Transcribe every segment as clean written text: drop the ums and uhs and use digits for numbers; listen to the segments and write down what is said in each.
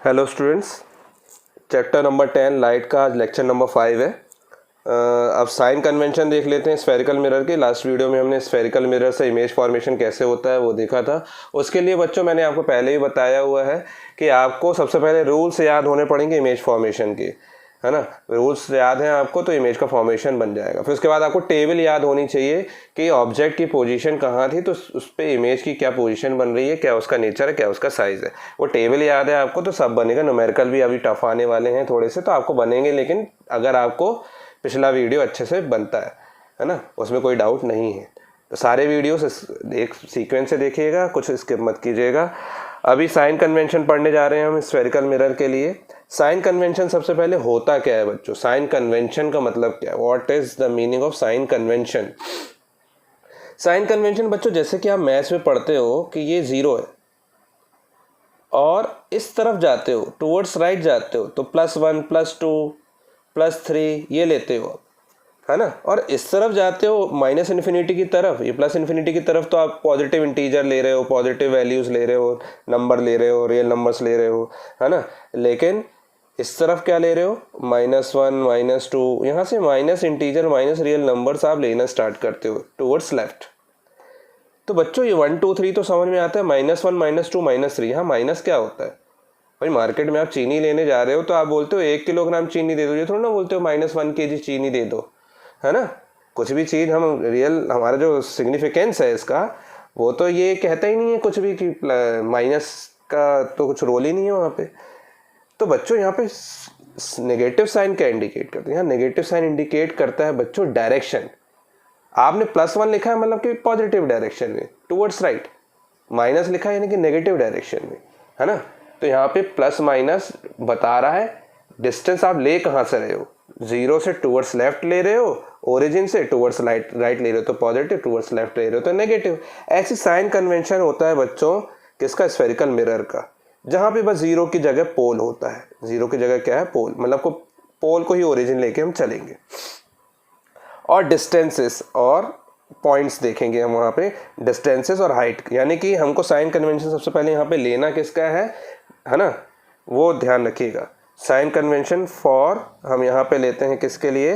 Hello students, chapter number 10 light का आज lecture number 5 है। अब साइन कन्वेंशन देख लेते हैं स्फेरिकल मिरर के। लास्ट वीडियो में हमने स्फेरिकल मिरर से इमेज फॉर्मेशन कैसे होता है वो देखा था। उसके लिए बच्चों मैंने आपको पहले ही बताया हुआ है कि आपको सबसे पहले रूल्स याद होने पड़ेंगे इमेज फॉर्मेशन के, है ना। रूल्स याद हैं आपको तो इमेज का फॉर्मेशन बन जाएगा। फिर उसके बाद आपको टेबल याद होनी चाहिए कि ऑब्जेक्ट की पोजीशन कहाँ थी, तो उस पर इमेज की क्या पोजीशन बन रही है, क्या उसका नेचर है, क्या उसका साइज़ है। वो टेबल याद है आपको तो सब बनेगा। न्यूमेरिकल भी अभी टफ आने वाले हैं थोड़े से, तो आपको बनेंगे, लेकिन अगर आपको पिछला वीडियो अच्छे से बनता है ना, उसमें कोई डाउट नहीं है। तो सारे वीडियोस एक सीक्वेंस से देखिएगा, कुछ स्किप मत कीजिएगा। अभी साइन कन्वेंशन पढ़ने जा रहे हैं हम स्फेरिकल मिरर के लिए। साइन कन्वेंशन सबसे पहले होता क्या है बच्चों? साइन कन्वेंशन का मतलब क्या है? What is the meaning of sign convention? Sign convention बच्चों जैसे कि आप मैथ्स में पढ़ते हो कि ये 0 है और इस तरफ जाते हो, टुवर्ड्स राइट जाते हो, तो +1 +2 +3 ये लेते हो, है ना। और इस तरफ जाते हो -इन्फिनिटी की तरफ, ये +इन्फिनिटी की तरफ, तो आप पॉजिटिव इंटीजर ले रहे हो, पॉजिटिव वैल्यूज ले रहे हो, नंबर ले रहे हो, रियल नंबर्स ले रहे हो, है ना। लेकिन इस तरफ क्या ले रहे हो? -1 -2, यहाँ से minus integer minus real numbers आप लेना स्टार्ट करते हो टुवर्ड्स लेफ्ट। तो बच्चों ये 1 2 3 तो समझ में आता है। -1 -2 -3, यहाँ माइनस क्या होता है भाई? मार्केट में आप चीनी लेने जा रहे हो तो आप बोलते हो 1 किलोग्राम चीनी दे दो, ये थोड़ा ना बोलते हो -1 kg चीनी दे दो, है ना। कुछ भी चीज़ हम रियल, हमारा जो सिग्निफिकेंस है इसका, वो तो ये कहता ही नहीं है कुछ भी कि माइनस का तो कुछ रोल ही नहीं है वहाँ पे। तो बच्चों यहाँ पे नेगेटिव साइन क्या इंडिकेट करते हैं? यहाँ नेगेटिव साइन इंडिकेट करता है बच्चों डायरेक्शन। आपने +1 लिखा है मतलब कि पॉजिटिव डायरेक्शन में, टुवर्ड्स राइट। माइनस लिखा है यानी कि नेगेटिव डायरेक्शन में, है ना। तो यहाँ पे प्लस माइनस बता रहा है डिस्टेंस आप ले कहाँ से रहे हो। 0 से टुवर्ड्स लेफ्ट ले रहे हो, ओरिजिन से टुवर्ड्स राइट ले रहे हो तो पॉजिटिव, टुवर्ड्स लेफ्ट ले रहे हो तो नेगेटिव। ऐसी साइन कन्वेंशन होता है बच्चों किसका? स्फेरिकल मिरर का, जहाँ पे बस 0 की जगह पोल होता है। 0 की जगह क्या है? पोल, मतलब को पोल को ही ओरिजिन लेके हम चलेंगे। और डिस्टेंसेस और पॉइंट्स देखेंगे हम वहाँ पे, डिस्टेंसेस और हाइट, यानी कि हमको साइन कन्वेंशन सबसे पहले यहाँ पे लेना किसका है ना, वो ध्यान रखिएगा। साइन कन्वेंशन फॉर हम यहाँ पे लेते हैं किसके लिए?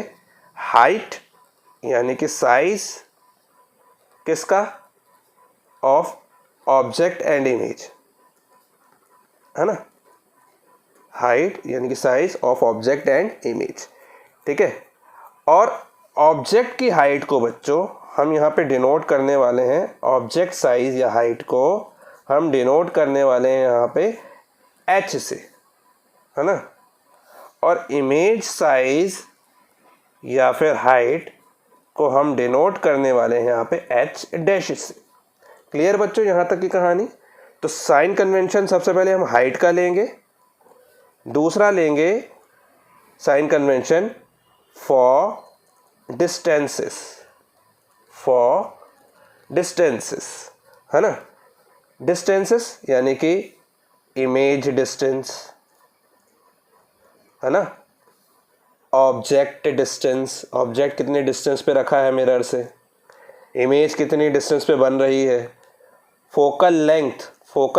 हाइट, यानी कि साइज किसका? ऑफ ऑब्जेक्ट एंड इमेज, है ना। हाइट यानी कि size of object and image, ठीक है। और ऑब्जेक्ट की हाइट को बच्चों हम यहाँ पे डिनोट करने वाले हैं, ऑब्जेक्ट साइज या हाइट को हम डिनोट करने वाले हैं यहाँ पे h से, है ना। और इमेज साइज या फिर हाइट को हम डिनोट करने वाले हैं यहाँ पे h' से। क्लियर बच्चों यहाँ तक की कहानी? तो साइन कन्वेंशन सबसे पहले हम हाइट का लेंगे, दूसरा लेंगे साइन कन्वेंशन फॉर डिस्टेंसेस, है ना। डिस्टेंसेस यानी कि इमेज डिस्टेंस, है ना। ऑब्जेक्ट डिस्टेंस, ऑब्जेक्ट कितनी डिस्टेंस पे रखा है मिरर से, इमेज कितनी डिस्टेंस पे बन रही है। फोकल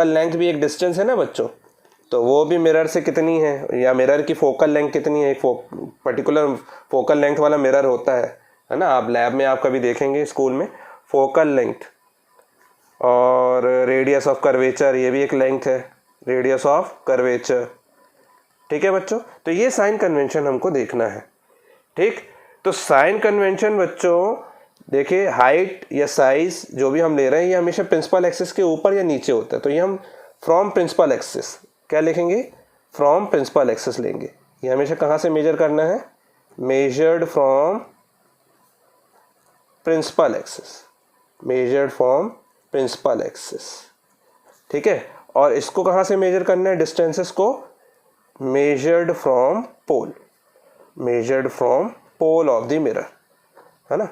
लेंथ भी एक डिस्टेंस है ना बच्चों, तो वो भी मिरर से कितनी है, या मिरर की फोकल लेंथ कितनी है। एक पर्टिकुलर फोकल लेंथ वाला मिरर होता है ना। आप लैब में आप कभी देखेंगे स्कूल में, फोकल लेंथ और रेडियस ऑफ कर्वेचर, ये भी एक लेंथ है, रेडियस ऑफ कर्वेचर, ठीक है बच्चों। तो ये साइन कन्वेंशन हमको देखना है, ठीक। तो साइन कन्वेंशन बच्चों देखिए, हाइट या साइज जो भी हम ले रहे हैं ये हमेशा प्रिंसिपल एक्सिस के ऊपर या नीचे होता है, तो ये हम फ्रॉम प्रिंसिपल एक्सिस क्या लिखेंगे? फ्रॉम प्रिंसिपल एक्सिस लेंगे। ये हमेशा कहाँ से मेजर करना है? मेजर्ड फ्रॉम प्रिंसिपल एक्सिस, ठीक है। और इसको कहाँ से मेजर करना है? डिस्टेंसेस को measured from pole of the mirror, है ना।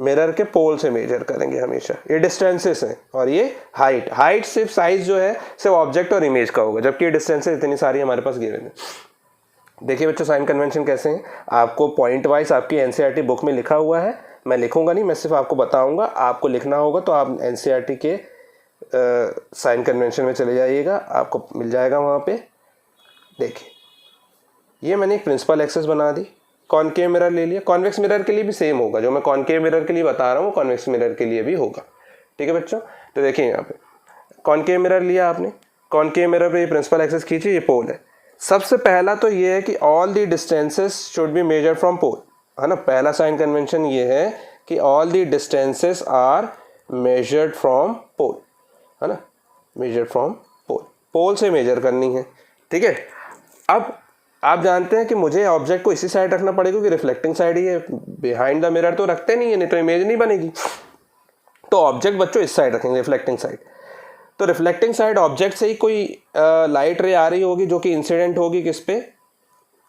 मिरर के पोल से मेजर करेंगे हमेशा। ये डिस्टेंसेस हैं और ये हाइट सिर्फ साइज जो है सिर्फ ऑब्जेक्ट और इमेज का होगा, जबकि ये डिस्टेंसेस इतनी सारी हमारे पास गिवन है। देखिए बच्चों साइन कन्वेंशन कैसे हैं, आपको पॉइंट वाइज आपकी एनसीईआरटी बुक में लिखा हुआ है। मैं लिखूंगा नहीं, मैं सिर्फ आपको बताऊंगा, आपको लिखना होगा। तो आप एनसीईआरटी के साइन कन्वेंशन में चले जाइएगा, आपको मिल जाएगा वहाँ पे। देखिए ये मैंने एक प्रिंसिपल एक्सिस बना दी, कॉनकेव मिरर ले लिया। कॉन्वेक्स मिरर के लिए भी सेम होगा, जो मैं कॉनकेव मिरर के लिए बता रहा हूँ कॉन्वेक्स मिरर के लिए भी होगा। ठीक है बच्चों, तो देखिए यहाँ पे कॉनकेव मिरर लिया आपने, कॉनकेव मिरर पे ये प्रिंसिपल एक्सिस खींची, ये पोल है। सबसे पहला तो ये है कि all the distances should be measured from pole, है ना। पहला साइन कन्वेंशन ये है कि all the distances are measured from pole, है ना, मेजर्ड फ्रॉम पोल, पोल से मेजर करनी है। ठीक है, अब आप जानते हैं कि मुझे ऑब्जेक्ट को इसी साइड रखना पड़ेगा क्योंकि रिफ्लेक्टिंग साइड ही है, बिहाइंड द मिरर तो रखते नहीं है, नहीं तो इमेज नहीं बनेगी। तो ऑब्जेक्ट बच्चों इस साइड रखेंगे, रिफ्लेक्टिंग साइड। तो रिफ्लेक्टिंग साइड ऑब्जेक्ट से ही कोई लाइट रे आ रही होगी जो कि इंसिडेंट होगी किस पे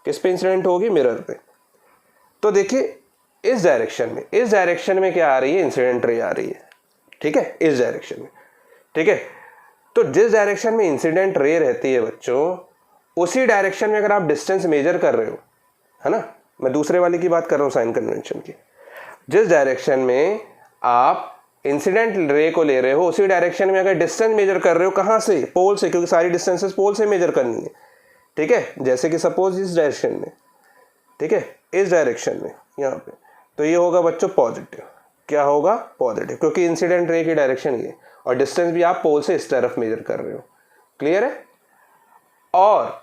इंसिडेंट होगी, मिरर पे। तो देखिए इस डायरेक्शन में क्या आ रही है, इंसिडेंट रे आ रही है। ठीक है, इस डायरेक्शन में। ठीक है, तो जिस डायरेक्शन में इंसिडेंट रे रहती है बच्चों, उसी डायरेक्शन में अगर आप डिस्टेंस मेजर कर रहे हो, है ना, मैं दूसरे वाले की बात कर रहा हूँ साइन कन्वेंशन की, जिस डायरेक्शन में आप इंसिडेंट रे को ले रहे हो उसी डायरेक्शन में अगर डिस्टेंस मेजर कर रहे हो, कहाँ से, पोल से, क्योंकि सारी डिस्टेंसेस पोल से मेजर करनी है। ठीक है, जैसे कि सपोज इस डायरेक्शन में, ठीक है, इस डायरेक्शन में यहाँ पे, तो ये होगा बच्चों पॉजिटिव। क्या होगा, पॉजिटिव, क्योंकि इंसिडेंट रे की डायरेक्शन ये, और डिस्टेंस भी आप पोल से इस तरफ मेजर कर रहे हो। क्लियर है। और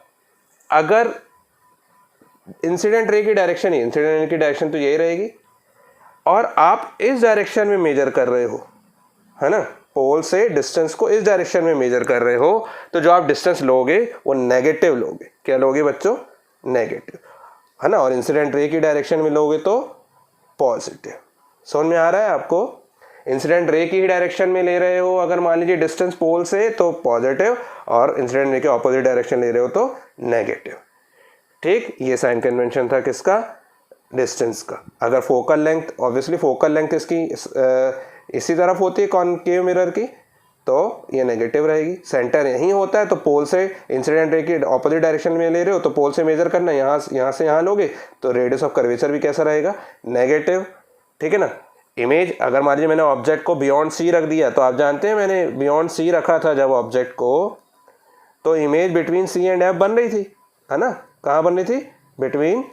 अगर इंसिडेंट रे की डायरेक्शन ही, इंसिडेंट रे की डायरेक्शन तो यही रहेगी, और आप इस डायरेक्शन में मेजर कर रहे हो, है ना, पोल से डिस्टेंस को इस डायरेक्शन में मेजर कर रहे हो, तो जो आप डिस्टेंस लोगे वो नेगेटिव लोगे। क्या लोगे बच्चों, नेगेटिव, है ना। और इंसिडेंट रे की डायरेक्शन में लोगे तो पॉजिटिव। समझ में आ रहा है आपको। इंसिडेंट रे की ही डायरेक्शन में ले रहे हो अगर मान लीजिए डिस्टेंस पोल से, तो पॉजिटिव, और इंसिडेंट रे के ऑपोजिट डायरेक्शन ले रहे हो तो नेगेटिव। ठीक, ये साइन कन्वेंशन था किसका, डिस्टेंस का। अगर focal length, obviously focal length इसकी इसी तरफ होती है कॉनकेव मिरर की, तो ये नेगेटिव रहेगी। सेंटर यहीं होता है, तो पोल से इंसिडेंट रे की ऑपोजिट डायरेक्शन में ले रहे हो तो पोल से मेजर करना, यहाँ से यहाँ लोगे तो रेडियस ऑफ कर्वेचर भी कैसा रहेगा, नेगेटिव। ठीक है ना। इमेज, अगर मान लीजिए मैंने ऑब्जेक्ट को बियॉन्ड सी रख दिया, तो आप जानते हैं मैंने बियॉन्ड सी रखा था जब ऑब्जेक्ट को, तो image between C and F बन रही थी, है ना। कहाँ बन रही थी, बिटवीन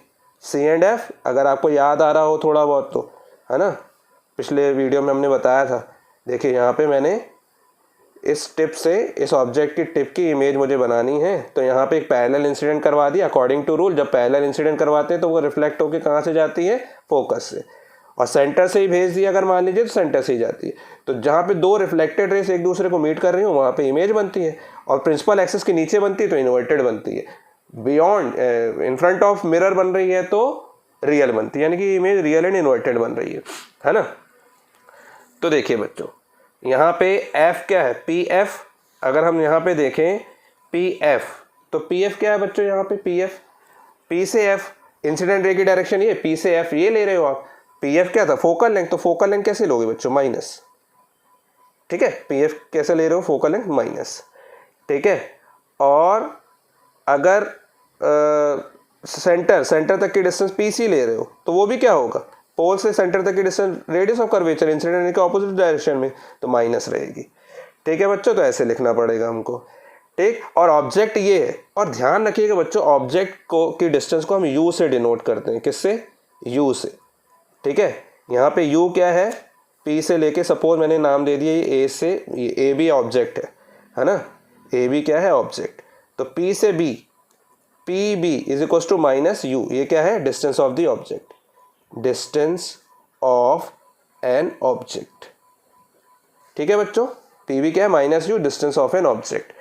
सी एंड एफ। अगर आपको याद आ रहा हो थोड़ा बहुत तो, है ना, पिछले वीडियो में हमने बताया था। देखिए यहाँ पे मैंने इस टिप से, इस ऑब्जेक्ट की टिप की इमेज मुझे बनानी है, तो यहाँ पे एक पैरेलल इंसिडेंट करवा दिया। अकॉर्डिंग टू रूल जब पैरेलल इंसिडेंट करवाते हैं तो वो रिफ्लेक्ट होकर कहाँ से जाती है, फोकस से, और सेंटर से ही भेज दिया अगर मान लीजिए तो सेंटर से ही जाती है। तो जहाँ पे दो रिफ्लेक्टेड रेस एक दूसरे को मीट कर रही हो वहाँ पे इमेज बनती है, और प्रिंसिपल एक्सिस के नीचे बनती है तो इन्वर्टेड बनती है। Beyond, in front of mirror बन रही है तो रियल बनती है, यानी कि इमेज रियल एंड इन्वर्टेड बन रही है ना। तो देखिए बच्चों यहाँ पे f क्या है, PF। अगर हम यहाँ पे देखें PF, तो PF क्या है बच्चों, यहाँ पे PF, P से F, इंसिडेंट रे की डायरेक्शन ये, P से F ये ले रहे हो आप। PF क्या था, फोकल लेंथ, तो फोकल लेंथ कैसे लोगे बच्चों, माइनस। ठीक है, PF कैसे ले रहे हो, फोकल लेंथ माइनस। ठीक है, और अगर सेंटर तक की डिस्टेंस PC ले रहे हो तो वो भी क्या होगा, पोल से सेंटर तक की distance, radius of curvature incident ray के ऑपोजिट डायरेक्शन में, तो माइनस रहेगी। ठीक है बच्चों, तो ऐसे लिखना पड़ेगा हमको। ठीक, और ऑब्जेक्ट ये है, और ध्यान रखिएगा बच्चों ऑब्जेक्ट को की डिस्टेंस को हम U से डिनोट करते हैं। किससे, U से। ठीक है, यहाँ पे U क्या है, P से लेके, सपोज मैंने नाम दे दिया ये A से, ये AB ऑब्जेक्ट है ना, AB क्या है, ऑब्जेक्ट। तो P से B, PB is equal to minus U, ये क्या है, distance of the object, distance of an object. ठीक है बच्चों, PB क्या है, minus U, distance of an object,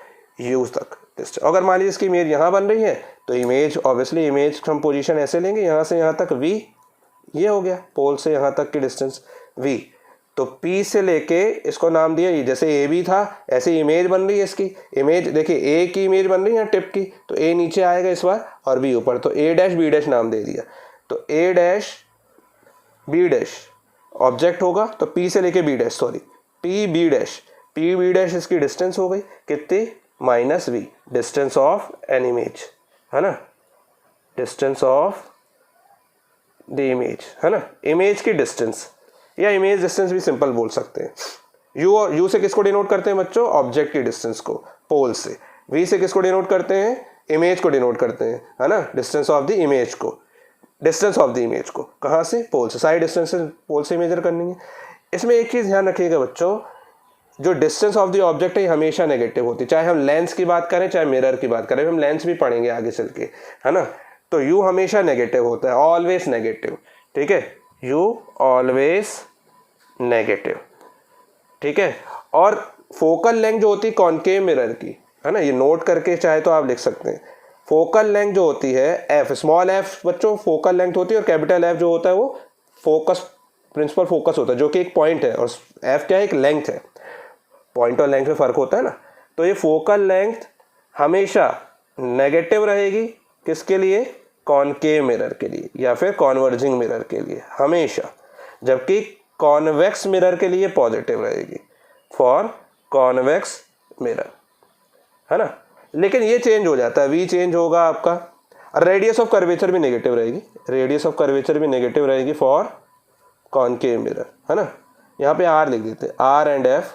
U तक डिस्टेंस। अगर मान लीजिए इसकी इमेज यहाँ बन रही है तो इमेज, ऑब्वियसली इमेज हम पोजीशन ऐसे लेंगे, यहाँ से यहाँ तक V, ये हो गया पोल से यहाँ तक की डिस्टेंस V। तो P से लेके इसको नाम दिया, जैसे AB था ऐसे इमेज बन रही है इसकी। इमेज देखिए A की इमेज बन रही है टिप की, तो A नीचे आएगा इस बार और B ऊपर, तो A डैश B डैश नाम दे दिया। तो A dash B dash object होगा, तो P से लेके B dash, sorry P B dash इसकी डिस्टेंस हो गई कितनी, minus V, distance of an image, है ना, डिस्टेंस ऑफ द इमेज, है ना, इमेज की डिस्टेंस, या इमेज डिस्टेंस भी सिंपल बोल सकते हैं। U से किसको डिनोट करते हैं बच्चों, ऑब्जेक्ट की डिस्टेंस को पोल से। V से किसको डिनोट करते हैं, इमेज को डिनोट करते हैं, है ना, डिस्टेंस ऑफ द इमेज को, डिस्टेंस ऑफ द इमेज को कहाँ से, पोल से, सारी डिस्टेंस पोल से मेजर करनी है। इसमें एक चीज़ ध्यान रखिएगा बच्चों, जो डिस्टेंस ऑफ द ऑब्जेक्ट है हमेशा नेगेटिव होती है, चाहे हम लेंस की बात करें चाहे मिरर की बात करें, हम लेंस भी पढ़ेंगे आगे चल के, है ना। तो यू हमेशा नेगेटिव होता है, ऑलवेज नेगेटिव, ठीक है, यू ऑलवेज नेगेटिव, ठीक है। और फोकल लेंथ जो होती है कॉनकेव मिरर की, है ना, ये नोट करके चाहे तो आप लिख सकते हैं, फोकल लेंथ जो होती है एफ, स्मॉल एफ बच्चों फोकल लेंथ होती है, और कैपिटल एफ जो होता है वो फोकस, प्रिंसिपल फोकस होता है, जो कि एक पॉइंट है, और एफ क्या है, एक लेंथ है, पॉइंट और लेंथ में फर्क होता है ना। तो ये फोकल लेंथ हमेशा नेगेटिव रहेगी, किसके लिए, कॉनकेव मिरर के लिए या फिर कॉन्वर्जिंग मिरर के लिए हमेशा, जबकि कॉन्वेक्स मिरर के लिए पॉजिटिव रहेगी, फॉर कॉन्वेक्स मिरर, है ना। लेकिन ये चेंज हो जाता है, वी चेंज होगा आपका, और रेडियस ऑफ कर्वेचर भी नेगेटिव रहेगी, रेडियस ऑफ कर्वेचर भी नेगेटिव रहेगी फॉर कॉनकेव मिरर, है ना। यहाँ पे आर लिख देते हैं, R and F,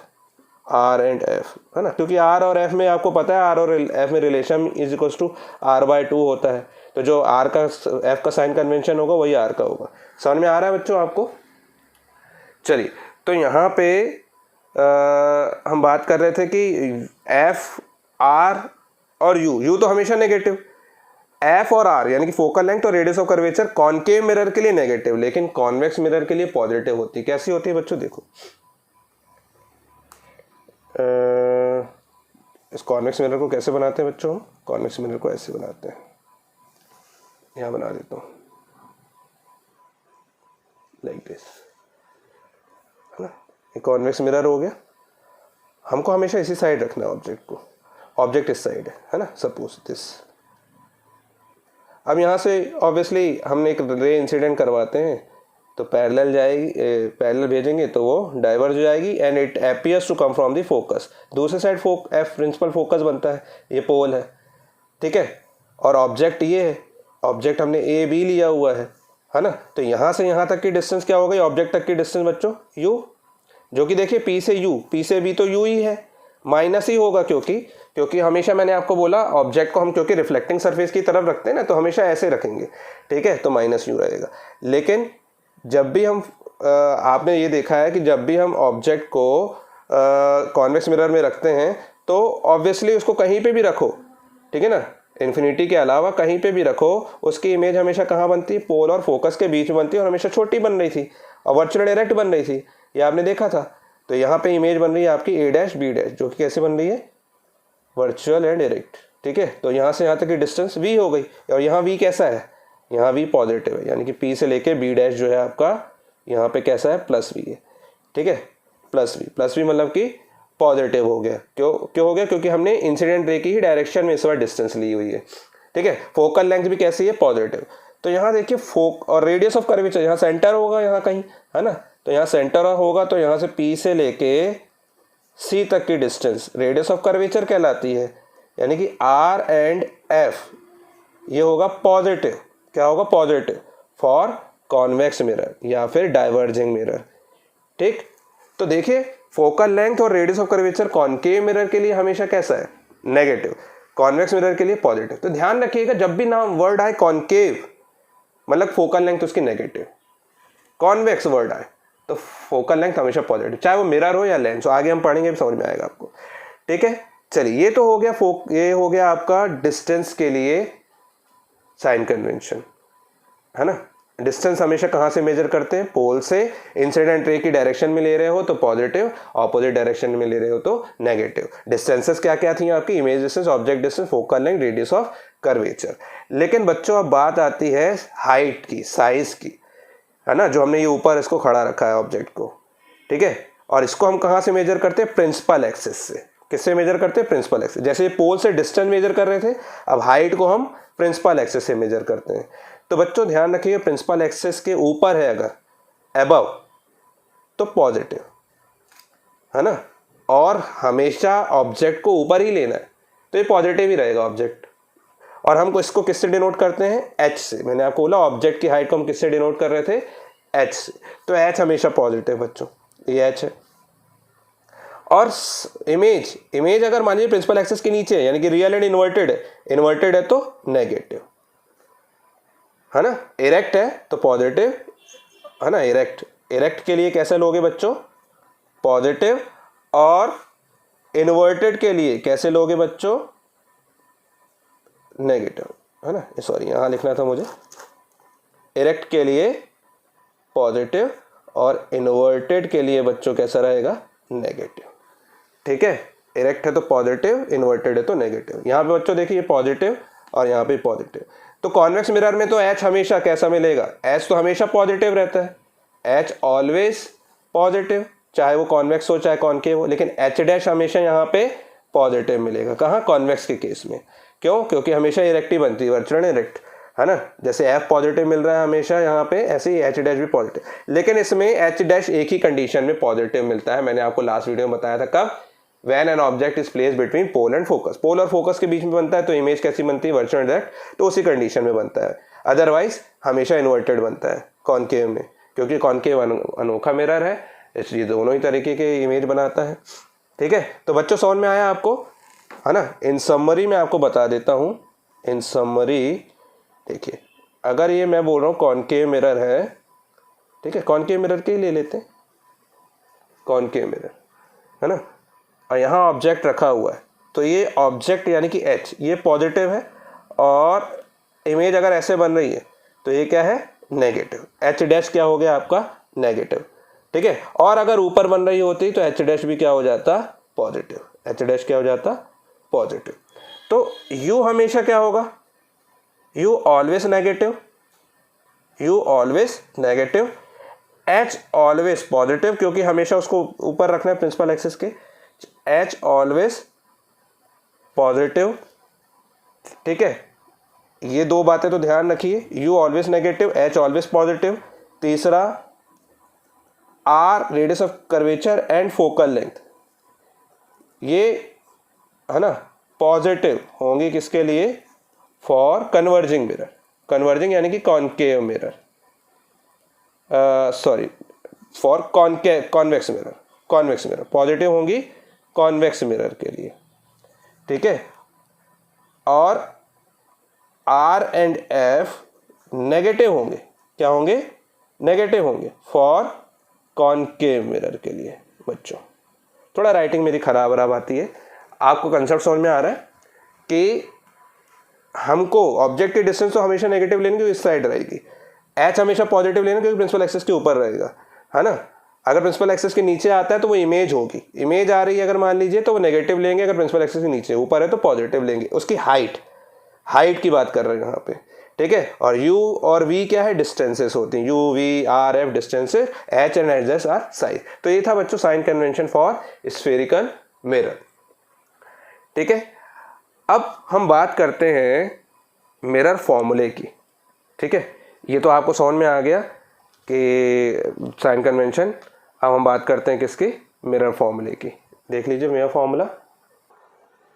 R and F, है ना, क्योंकि आर और एफ में आपको पता है, आर और एफ में relation is equals to R/2 होता है, तो जो आर का एफ का साइन कन्वेंशन होगा वही आर का होगा। समझ में आ रहा है बच्चों आपको। चलिए, तो यहाँ पे हम बात कर रहे थे कि एफ, आर और यू तो हमेशा नेगेटिव, एफ और आर यानी कि फोकल लेंथ और radius of curvature concave mirror के लिए नेगेटिव, लेकिन कॉन्वेक्स मिरर के लिए पॉजिटिव होती है। कैसी होती है बच्चों, देखो इस कॉन्वेक्स मिरर को कैसे बनाते हैं बच्चों, कॉन्वेक्स मिरर को ऐसे बनाते हैं, यहाँ बना देता हूँ लाइक दिस, है ना, ये कॉन्वेक्स मिरर हो गया। हमको हमेशा इसी साइड रखना है ऑब्जेक्ट को, ऑब्जेक्ट इस साइड है ना, सपोज दिस। अब यहाँ से ऑब्वियसली हमने एक रे इंसिडेंट करवाते हैं, तो पैरेलल जाएगी, पैरेलल भेजेंगे तो वो डाइवर्ज हो जाएगी, and it appears to come from the focus, दूसरे साइड एफ प्रिंसिपल फोकस बनता है, ये पोल है, ठीक है, और ऑब्जेक्ट ये है, ऑब्जेक्ट हमने ए बी लिया हुआ है ना। तो यहाँ से यहाँ तक की डिस्टेंस क्या हो गई, ऑब्जेक्ट तक की डिस्टेंस बच्चों यू, जो कि देखिए पी से यू, पी से बी तो यू ही है, माइनस ही होगा, क्योंकि हमेशा मैंने आपको बोला ऑब्जेक्ट को हम क्योंकि रिफ्लेक्टिंग सरफेस की तरफ रखते हैं ना, तो हमेशा ऐसे रखेंगे, ठीक है, तो माइनस यू रहेगा। लेकिन जब भी हम आपने ये देखा है कि जब भी हम ऑब्जेक्ट को कॉन्वेक्स मिरर में रखते हैं तो ऑब्वियसली उसको कहीं पे भी रखो, ठीक है ना, इन्फिनिटी के अलावा कहीं पे भी रखो, उसकी इमेज हमेशा कहाँ बनती है, पोल और फोकस के बीच में बनती है, और हमेशा छोटी बन रही थी और वर्चुअल डायरेक्ट बन रही थी, ये आपने देखा था। तो यहाँ पे इमेज बन रही है आपकी ए डैश बी डैश, जो कि कैसे बन रही है, वर्चुअल एंड डायरेक्ट, ठीक है। तो यहाँ से यहाँ तक की डिस्टेंस वी हो गई, और यहाँ वी कैसा है, यहाँ वी पॉजिटिव है, यानी कि पी से लेके बी डैश जो है आपका यहाँ पे कैसा है, प्लस वी है, ठीक है, प्लस वी मतलब कि पॉजिटिव हो गया। क्यों हो गया, क्योंकि हमने इंसिडेंट रे की ही डायरेक्शन में इस बार डिस्टेंस ली हुई है, ठीक है। फोकल लेंथ भी कैसी है, पॉजिटिव। तो यहाँ देखिए फोक और रेडियस ऑफ कर्वेचर, यहाँ सेंटर होगा यहाँ कहीं, है ना, तो यहाँ सेंटर होगा, तो यहाँ से पी से लेके सी तक की डिस्टेंस रेडियस ऑफ कर्वेचर कहलाती है, यानी कि आर एंड एफ ये होगा पॉजिटिव, क्या होगा, पॉजिटिव फॉर कॉन्वेक्स मिरर या फिर डाइवर्जिंग मिरर, ठीक। तो देखिए फोकल लेंथ और radius of curvature concave mirror के लिए हमेशा कैसा है, नेगेटिव, कॉन्वेक्स मिरर के लिए पॉजिटिव। तो ध्यान रखिएगा जब भी नाम वर्ड आए कॉनकेव मतलब फोकल लेंथ उसकी नेगेटिव, कॉन्वेक्स वर्ड आए तो फोकल लेंथ हमेशा पॉजिटिव, चाहे वो मिरर हो या लेंस हो, आगे हम पढ़ेंगे समझ में आएगा आपको, ठीक है। चलिए, ये तो हो गया ये हो गया आपका डिस्टेंस के लिए साइन कन्वेंशन, है ना। डिस्टेंस हमेशा कहाँ से मेजर करते हैं, पोल से, इंसिडेंट रे की डायरेक्शन में ले रहे हो तो पॉजिटिव, ऑपोजिट डायरेक्शन में ले रहे हो तो नेगेटिव। डिस्टेंसेस क्या क्या थी आपकी, image distance, object distance, focal length, radius of curvature. लेकिन बच्चों अब बात आती है हाइट की, साइज की, है ना, जो हमने ये ऊपर इसको खड़ा रखा है ऑब्जेक्ट को, ठीक है, और इसको हम कहाँ से मेजर करते हैं, प्रिंसिपल एक्सिस से। किससे मेजर करते हैं, प्रिंसिपल एक्सिस। जैसे पोल से डिस्टेंस मेजर कर रहे थे, अब हाइट को हम प्रिंसिपल एक्सिस से मेजर करते हैं। तो बच्चों ध्यान रखिए प्रिंसिपल एक्सिस के ऊपर है अगर, अबव, तो पॉजिटिव, है ना, और हमेशा ऑब्जेक्ट को ऊपर ही लेना है तो ये पॉजिटिव ही रहेगा ऑब्जेक्ट। और हमको इसको किससे डिनोट करते हैं, एच से। मैंने आपको बोला ऑब्जेक्ट की हाइट को हम किससे डिनोट कर रहे थे, एच से, तो एच हमेशा पॉजिटिव बच्चों, ये एच है। और इमेज अगर मान लीजिए प्रिंसिपल एक्सिस के नीचे है, यानी कि रियल एंड इन्वर्टेड है तो नेगेटिव, है ना। इरेक्ट है तो पॉजिटिव, है ना। इरेक्ट के लिए कैसे लोगे बच्चों, पॉजिटिव, और इन्वर्टेड के लिए कैसे लोगे बच्चों, नेगेटिव, है ना। सॉरी यहाँ लिखना था मुझे, इरेक्ट के लिए पॉजिटिव और इन्वर्टेड के लिए बच्चों कैसा रहेगा, नेगेटिव। ठीक है, इरेक्ट है तो पॉजिटिव, इन्वर्टेड है तो नेगेटिव। यहाँ पे बच्चों देखिए पॉजिटिव और यहाँ पे पॉजिटिव। तो कॉन्वेक्स मिरर में तो एच हमेशा कैसा मिलेगा, एच तो हमेशा पॉजिटिव रहता है, एच ऑलवेज पॉजिटिव, चाहे वो कॉन्वेक्स हो चाहे कॉनकेव हो, लेकिन एच डैश हमेशा यहाँ पे पॉजिटिव मिलेगा। कहाँ, कॉन्वेक्स के केस में। क्यों, क्योंकि हमेशा इरेक्ट ही बनती है, वर्चुअल इरेक्ट, है ना। जैसे एफ पॉजिटिव मिल रहा है हमेशा यहाँ पे, ऐसे ही एच डैश भी पॉजिटिव। लेकिन इसमें एच डैश एक ही कंडीशन में पॉजिटिव मिलता है, मैंने आपको लास्ट वीडियो में बताया था। कब, when an object is placed between pole and focus. Pole और फोकस के बीच में बनता है तो इमेज कैसी बनती है, वर्चुअल इरेक्ट, तो उसी कंडीशन में बनता है। अदरवाइज हमेशा इन्वर्टेड बनता है कॉनकेव में, क्योंकि कॉनकेव अनोखा मिरर है, इसलिए दोनों ही तरीके के इमेज बनाता है। ठीक है, तो बच्चों समझ में आया आपको, है ना। इन समरी मैं आपको बता देता हूँ, इन समरी देखिए, अगर ये मैं बोल रहा हूँ कॉनकेव मिरर है, ठीक है, कॉनकेव मिरर के ही ले लेते हैं, कॉनकेव मिरर, है ना। और यहाँ ऑब्जेक्ट रखा हुआ है, तो ये ऑब्जेक्ट यानी कि एच, ये पॉजिटिव है, और इमेज अगर ऐसे बन रही है तो ये क्या है, नेगेटिव। एच डैश क्या हो गया आपका, नेगेटिव। ठीक है, और अगर ऊपर बन रही होती तो एच डैश भी क्या हो जाता, पॉजिटिव। एच डैश क्या हो जाता, पॉजिटिव। तो यू हमेशा क्या होगा, u always negative, u always negative, h always positive, क्योंकि हमेशा उसको ऊपर रखना है प्रिंसिपल एक्सिस के, एच ऑलवेज पॉजिटिव। ठीक है, ये दो बातें तो ध्यान रखिए, u always negative, h always positive. तीसरा, r radius of curvature and focal length, ये है ना पॉजिटिव होंगी किसके लिए, फॉर कन्वर्जिंग मिरर, कन्वर्जिंग यानी कि concave mirror, sorry for convex mirror, convex mirror positive होंगी कॉन्वेक्स मिरर के लिए। ठीक है, और आर एंड एफ नेगेटिव होंगे, क्या होंगे, नेगेटिव होंगे फॉर कॉनकेव मिरर के लिए। बच्चों थोड़ा राइटिंग मेरी खराब आती है, आपको कंसेप्ट समझ में आ रहा है कि हमको ऑब्जेक्ट की डिस्टेंस तो हमेशा नेगेटिव लेने की इस साइड रहेगी, एच हमेशा पॉजिटिव लेना क्योंकि प्रिंसिपल एक्सिस के ऊपर रहेगा, है ना। अगर प्रिंसिपल एक्सिस के नीचे आता है तो वो इमेज होगी, इमेज आ रही है अगर मान लीजिए तो वो नेगेटिव लेंगे, अगर प्रिंसिपल एक्सिस के नीचे, ऊपर है तो पॉजिटिव लेंगे। उसकी हाइट की बात कर रहे हैं यहाँ पे। ठीक है, और u और v क्या है, डिस्टेंसेस होती हैं, u v r f distances, h and h dash are size. तो ये था बच्चों sign convention for spherical mirror. ठीक है, अब हम बात करते हैं मिरर फॉर्मूले की। ठीक है, ये तो आपको समझ में आ गया कि साइन कन्वेंशन। अब हम बात करते हैं किसकी, मिरर फॉर्मूले की। देख लीजिए मिरर फॉर्मूला,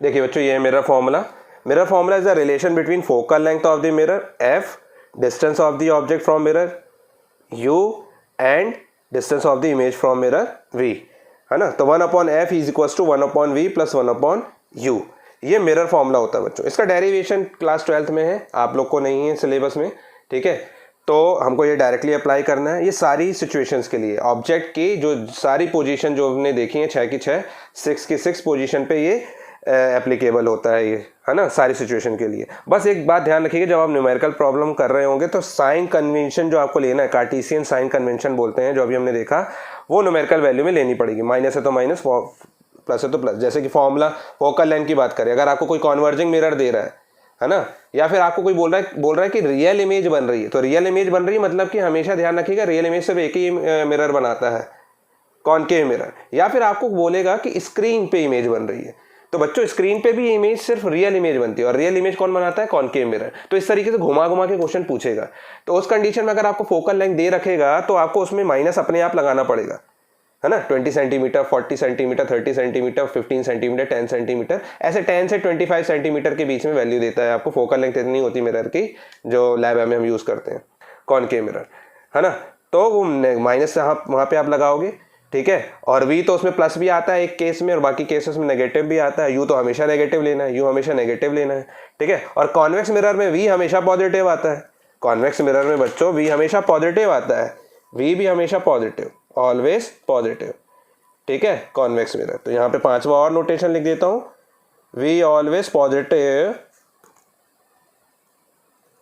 देखिए बच्चों ये mirror formula. Mirror formula is the relation between focal length of the mirror f, distance of the object from mirror u and distance of the image from mirror v, है ना। तो 1/f is equal to 1/v plus 1/u, ये mirror formula होता है बच्चों। इसका derivation class 12th में है, आप लोग को नहीं है सिलेबस में। ठीक है, तो हमको ये डायरेक्टली अप्लाई करना है। ये सारी सिचुएशंस के लिए ऑब्जेक्ट की जो सारी पोजीशन जो हमने देखी है, 6 की 6, 6 की 6 पोजीशन पे ये एप्लीकेबल होता है, ये है ना सारी सिचुएशन के लिए। बस एक बात ध्यान रखिएगा, जब आप न्यूमेरिकल प्रॉब्लम कर रहे होंगे तो साइन कन्वेंशन जो आपको लेना है, कार्टेशियन साइन कन्वेंशन बोलते हैं, जो अभी हमने देखा, वो न्यूमेरिकल वैल्यू में लेनी पड़ेगी। माइनस है तो माइनस, प्लस है तो प्लस। जैसे कि फॉर्मूला फोकल लेंथ की बात करें, अगर आपको कोई कॉन्वर्जिंग मिरर दे रहा है ना, या फिर आपको कोई बोल रहा है कि रियल इमेज बन रही है, तो रियल इमेज बन रही है मतलब कि हमेशा ध्यान रखिएगा रियल इमेज सिर्फ एक ही मिरर बनाता है, कॉनकेव मिरर। या फिर आपको बोलेगा कि स्क्रीन पे इमेज बन रही है, तो बच्चों स्क्रीन पे भी इमेज सिर्फ रियल इमेज बनती है, और रियल इमेज कौन बनाता है, कॉनकेव मिरर। तो इस तरीके से घुमा घुमा के क्वेश्चन पूछेगा। तो उस कंडीशन में अगर आपको फोकल लेंथ दे रखेगा तो आपको उसमें माइनस अपने आप लगाना पड़ेगा, है ना। 20 centimetre, 40 centimetre, 30 centimetre, 15 centimetre, 10 centimetre, ऐसे 10 से 25 सेंटीमीटर के बीच में वैल्यू देता है आपको। फोकल लेंथ इतनी होती है मिरर की जो लैब में हम यूज़ करते हैं, कॉनकेव मिरर, है ना। तो वो माइनस वहाँ पे आप लगाओगे। ठीक है। और v तो उसमें प्लस भी आता है एक केस में और बाकी केसेस में नेगेटिव भी आता है। u तो हमेशा नेगेटिव लेना है, u हमेशा नेगेटिव लेना है, ठीक है। और कॉन्वेक्स मिरर में v हमेशा पॉजिटिव आता है। कॉन्वेक्स मिरर में बच्चों v हमेशा पॉजिटिव आता है, v भी हमेशा पॉजिटिव, ऑलवेज पॉजिटिव, ठीक है, कॉन्वेक्स मिरर। तो यहाँ पे पांचवा और नोटेशन लिख देता हूँ, v always positive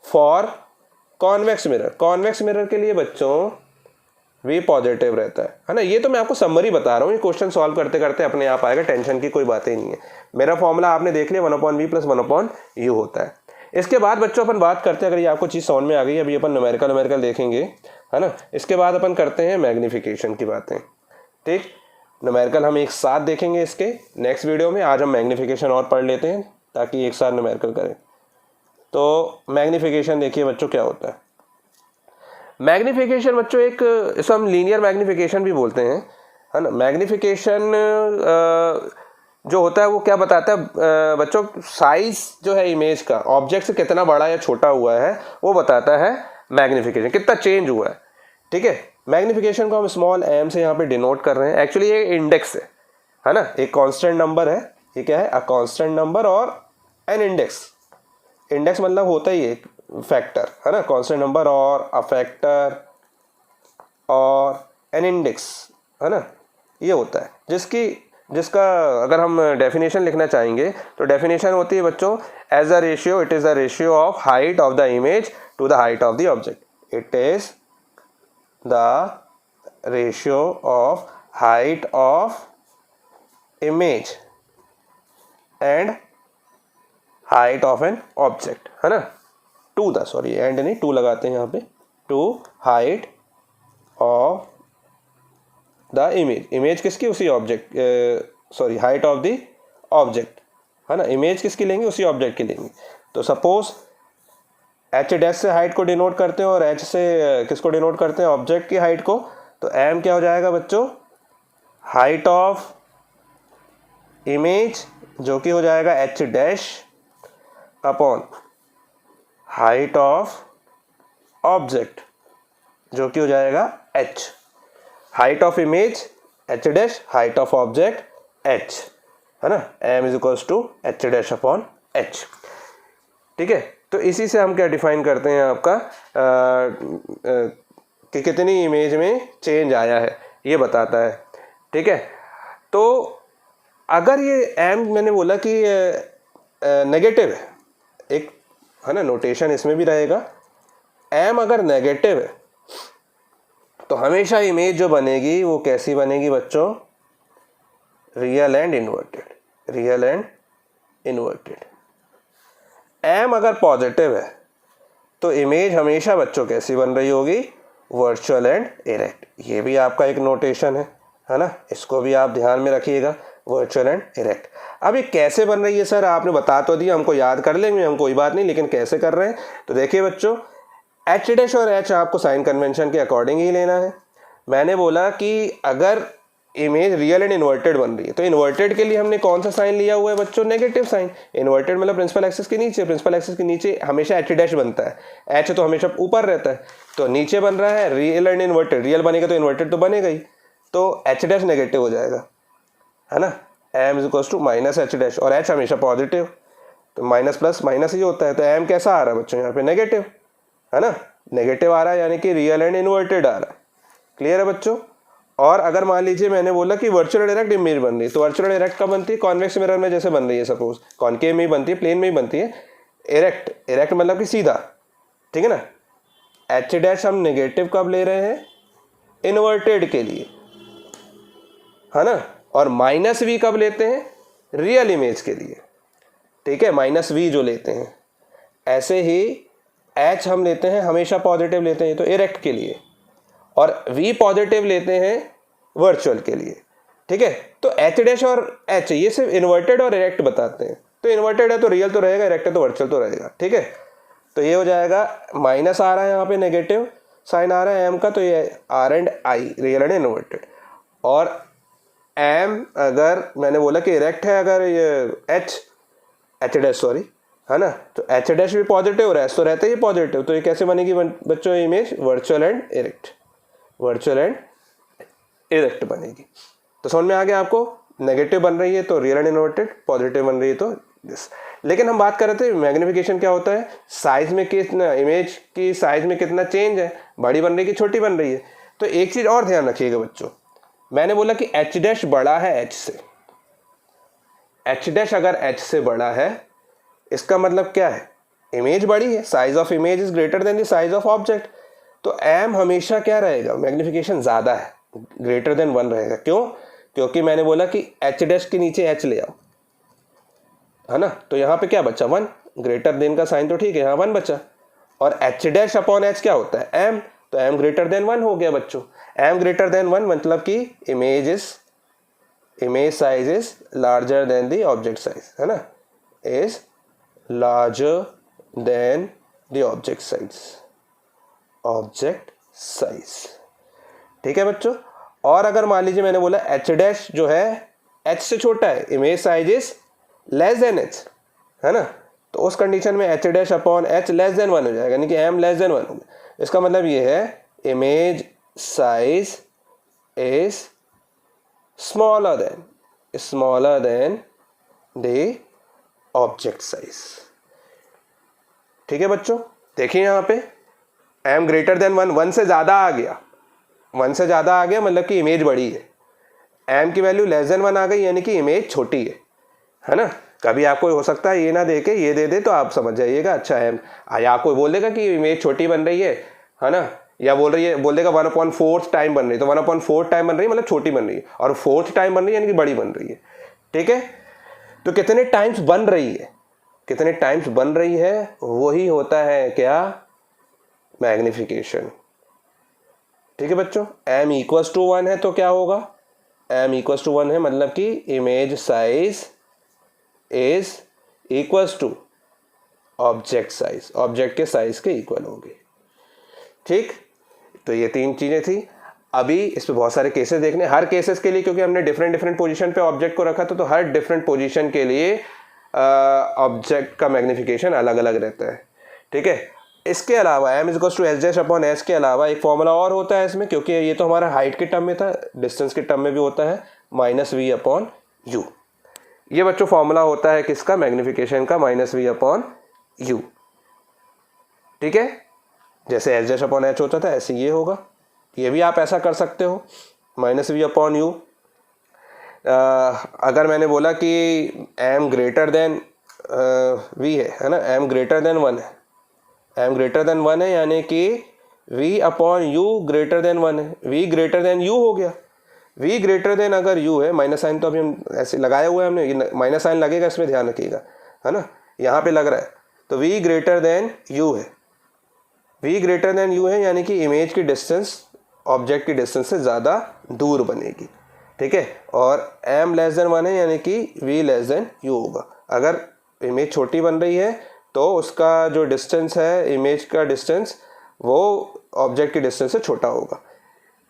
for convex mirror. Convex mirror के लिए बच्चों v पॉजिटिव रहता है ना। ये तो मैं आपको समरी बता रहा हूँ, ये क्वेश्चन सॉल्व करते करते अपने आप आएगा, टेंशन की कोई बात ही नहीं है। मेरा फॉर्मूला आपने देख लिया, 1/v + 1/u होता है। इसके बाद बच्चों अपन बात करते हैं, अगर ये आपको चीज़ समझ में आ गई, अभी अपन न्यूमेरिकल देखेंगे, है ना। इसके बाद अपन करते हैं मैग्नीफिकेशन की बातें, ठीक। न्यूमेरिकल हम एक साथ देखेंगे इसके नेक्स्ट वीडियो में। आज हम मैग्नीफिकेशन और पढ़ लेते हैं ताकि एक साथ न्यूमेरिकल करें। तो मैग्नीफिकेशन देखिए बच्चों क्या होता है। मैग्नीफिकेशन बच्चों एक, इसको हम लीनियर मैग्नीफिकेशन भी बोलते हैं, है ना। मैग्नीफिकेशन जो होता है वो क्या बताता है बच्चों, साइज जो है इमेज का ऑब्जेक्ट से कितना बड़ा या छोटा हुआ है वो बताता है मैग्नीफिकेशन, कितना चेंज हुआ है, ठीक है। मैग्नीफिकेशन को हम स्मॉल m से यहाँ पे डिनोट कर रहे हैं। एक्चुअली ये इंडेक्स है ना, एक कांस्टेंट नंबर है, ये क्या है, अ कांस्टेंट नंबर और एन इंडेक्स। इंडेक्स मतलब होता ही एक फैक्टर, है ना, कांस्टेंट नंबर और अ फैक्टर और एन इंडेक्स, है ना, ये होता है। जिसका अगर हम डेफिनेशन लिखना चाहेंगे तो डेफिनेशन होती है बच्चों, as a ratio, it is the ratio of height of the image to the height of the object. It is the ratio of height of image and height of an object, है ना, to the, sorry and नहीं, to लगाते हैं यहाँ पे, to height of the image. Image किसकी, उसी object, sorry height of the object, है ना। इमेज किसकी लेंगे, उसी ऑब्जेक्ट की लेंगे। तो सपोज h डैश से हाइट को डिनोट करते हैं और h से किसको डिनोट करते हैं, ऑब्जेक्ट की हाइट को। तो m क्या हो जाएगा बच्चों, हाइट ऑफ इमेज, जो कि हो जाएगा h dash upon height of object, जो कि हो जाएगा h। Height of image h dash, height of object h, है ना। m is equals to h dash upon h, ठीक है। तो इसी से हम क्या डिफाइन करते हैं आपका कि कितनी इमेज में चेंज आया है, ये बताता है, ठीक है। तो अगर ये m मैंने बोला कि नेगेटिव है, एक है ना नोटेशन इसमें भी रहेगा, m अगर नेगेटिव है तो हमेशा इमेज जो बनेगी वो कैसी बनेगी बच्चों, real and inverted, real and inverted. m अगर पॉजिटिव है तो इमेज हमेशा बच्चों कैसी बन रही होगी, वर्चुअल एंड इरेक्ट। ये भी आपका एक नोटेशन है ना, इसको भी आप ध्यान में रखिएगा, वर्चुअल एंड इरेक्ट। अब ये कैसे बन रही है सर, आपने बता तो दिया, हमको याद कर लेंगे हम, कोई बात नहीं, लेकिन कैसे कर रहे हैं तो देखिए बच्चों, h डैश और h आपको साइन कन्वेंशन के अकॉर्डिंग ही लेना है। मैंने बोला कि अगर इमेज रियल एंड इन्वर्टेड बन रही है तो इन्वर्टेड के लिए हमने कौन सा साइन लिया हुआ है बच्चों, नेगेटिव साइन। इन्वर्टेड मतलब प्रिंसिपल एक्सिस के नीचे, प्रिंसिपल एक्सिस के नीचे हमेशा h डैश बनता है, h तो हमेशा ऊपर रहता है, तो नीचे बन रहा है रियल एंड इन्वर्टेड, रियल बनेगा तो इन्वर्टेड तो बनेगा ही, तो h डैश नेगेटिव हो जाएगा, है ना। m is equals to minus h dash, और h हमेशा पॉजिटिव, तो माइनस प्लस माइनस ही होता है, तो m कैसा आ रहा है बच्चों यहाँ पे, नेगेटिव, है ना, नेगेटिव आ रहा है, यानी कि रियल एंड इन्वर्टेड आ रहा है। क्लियर है बच्चों। और अगर मान लीजिए मैंने बोला कि वर्चुअल डायरेक्ट इमेज बन रही है, तो वर्चुअल डायरेक्ट कब बनती है, कॉन्वेक्स मिरर में जैसे बन रही है, सपोज कॉनकेव में ही बनती है, प्लेन में ही बनती है। इरेक्ट, इरेक्ट मतलब कि सीधा, ठीक है ना। h डैश हम नेगेटिव कब ले रहे हैं, इन्वर्टेड के लिए, है ना, और माइनस v कब लेते हैं, रियल इमेज के लिए, ठीक है, माइनस v जो लेते हैं। ऐसे ही h हम लेते हैं हमेशा पॉजिटिव लेते हैं तो इरेक्ट के लिए, और v पॉजिटिव लेते हैं वर्चुअल के लिए, ठीक है। तो h डैश और h ये सिर्फ इन्वर्टेड और इरेक्ट बताते हैं, तो इन्वर्टेड है तो रियल तो रहेगा, इरेक्ट है तो वर्चुअल तो रहेगा, ठीक है। तो ये हो जाएगा, माइनस आ रहा है यहाँ पे, नेगेटिव साइन आ रहा है m का, तो ये r and i, real and inverted. और m अगर मैंने बोला कि इरेक्ट है, अगर ये h डैश सॉरी, है ना, तो h डैश भी पॉजिटिव और h तो रहता ही पॉजिटिव, तो ये कैसे बनेगी बच्चों image, virtual and erect, virtual and erect बनेगी। तो समझ में आ गया आपको, नेगेटिव बन रही है तो रियल एंड इन्वर्टेड, पॉजिटिव बन रही है तो दिस। लेकिन हम बात कर रहे थे मैग्निफिकेशन क्या होता है, साइज में कितना, इमेज की साइज में कितना चेंज है, बड़ी बन रही है कि छोटी बन रही है। तो एक चीज और ध्यान रखिएगा बच्चों, मैंने बोला कि एच डैश बड़ा है एच से, एच डैश अगर एच से बड़ा है इसका मतलब क्या है, इमेज बड़ी है, size of image is greater than the size of object. तो एम हमेशा क्या रहेगा, मैग्निफिकेशन ज्यादा है, ग्रेटर देन 1 रहेगा। क्यों, क्योंकि मैंने बोला कि एच डैश के नीचे एच ले आओ, है ना, तो यहाँ पे क्या बचा 1, ग्रेटर देन का साइन तो ठीक है, यहाँ 1 बचा। और एच डैश अपॉन एच क्या होता है, एम, तो एम ग्रेटर देन 1 हो गया बच्चों। एम ग्रेटर देन 1 मतलब कि image size is larger than the object size, है ना, is larger than the object size, ठीक है बच्चों। और अगर मान लीजिए मैंने बोला एच डैश जो है एच से छोटा है, image size is less than h, है ना, तो उस कंडीशन में H dash upon h less than 1 हो जाएगा, यानी कि एम लेस देन 1 हो गया। इसका मतलब ये है image size is smaller than the object size, ठीक है बच्चों। देखिए यहाँ पे एम ग्रेटर देन 1, 1 से ज़्यादा आ गया, 1 से ज़्यादा आ गया मतलब कि इमेज बड़ी है। एम की वैल्यू लेस देन 1 आ गई यानी कि इमेज छोटी है ना। कभी आपको हो सकता है ये ना दे के ये दे दे तो आप समझ जाइएगा अच्छा है, या आपको बोल देगा कि इमेज छोटी बन रही है ना, या बोल देगा 1/4 टाइम बन रही है, तो 1/4 टाइम बन रही है मतलब छोटी बन रही है, और 4th टाइम बन रही है यानी कि बड़ी बन रही है, ठीक है। तो कितने टाइम्स बन रही है, वही होता है क्या, मैग्निफिकेशन, ठीक है बच्चों। m इक्वल्स टू 1 है तो क्या होगा, m इक्वल्स टू 1 है मतलब कि image size is equals to object size, object के साइज के इक्वल होगी, ठीक। तो ये 3 चीजें थी। अभी इस पे बहुत सारे केसेस देखने, हर केसेस के लिए, क्योंकि हमने डिफरेंट पोजीशन पे ऑब्जेक्ट को रखा था, तो हर डिफरेंट पोजीशन के लिए ऑब्जेक्ट का मैग्निफिकेशन अलग अलग रहता है, ठीक है। इसके अलावा m equals to h dash upon s के अलावा एक फॉर्मूला और होता है इसमें, क्योंकि ये तो हमारा हाइट के टर्म में था, डिस्टेंस के टर्म में भी होता है, -v/u। ये बच्चों फॉर्मूला होता है किसका, मैग्निफिकेशन का, -v/u, ठीक है। जैसे एच डैश अपॉन एच होता था ऐसे ये होगा, ये भी आप ऐसा कर सकते हो, -v/u। अगर मैंने बोला कि m ग्रेटर देन v है ना, m ग्रेटर देन 1 है, m ग्रेटर देन 1 है यानी कि v/u ग्रेटर देन 1 है, v ग्रेटर देन u हो गया। v ग्रेटर देन अगर u है, माइनस साइन तो अभी हम ऐसे लगाया हुआ है हमने, ये माइनस साइन लगेगा इसमें, ध्यान रखिएगा, है ना, यहाँ पे लग रहा है, तो v ग्रेटर देन u है, v ग्रेटर देन u है यानी कि इमेज की डिस्टेंस ऑब्जेक्ट की डिस्टेंस से ज़्यादा दूर बनेगी, ठीक है। और m लेस देन 1 है यानी कि v लेस देन u होगा। अगर इमेज छोटी बन रही है तो उसका जो डिस्टेंस है, इमेज का डिस्टेंस, वो ऑब्जेक्ट की डिस्टेंस से छोटा होगा,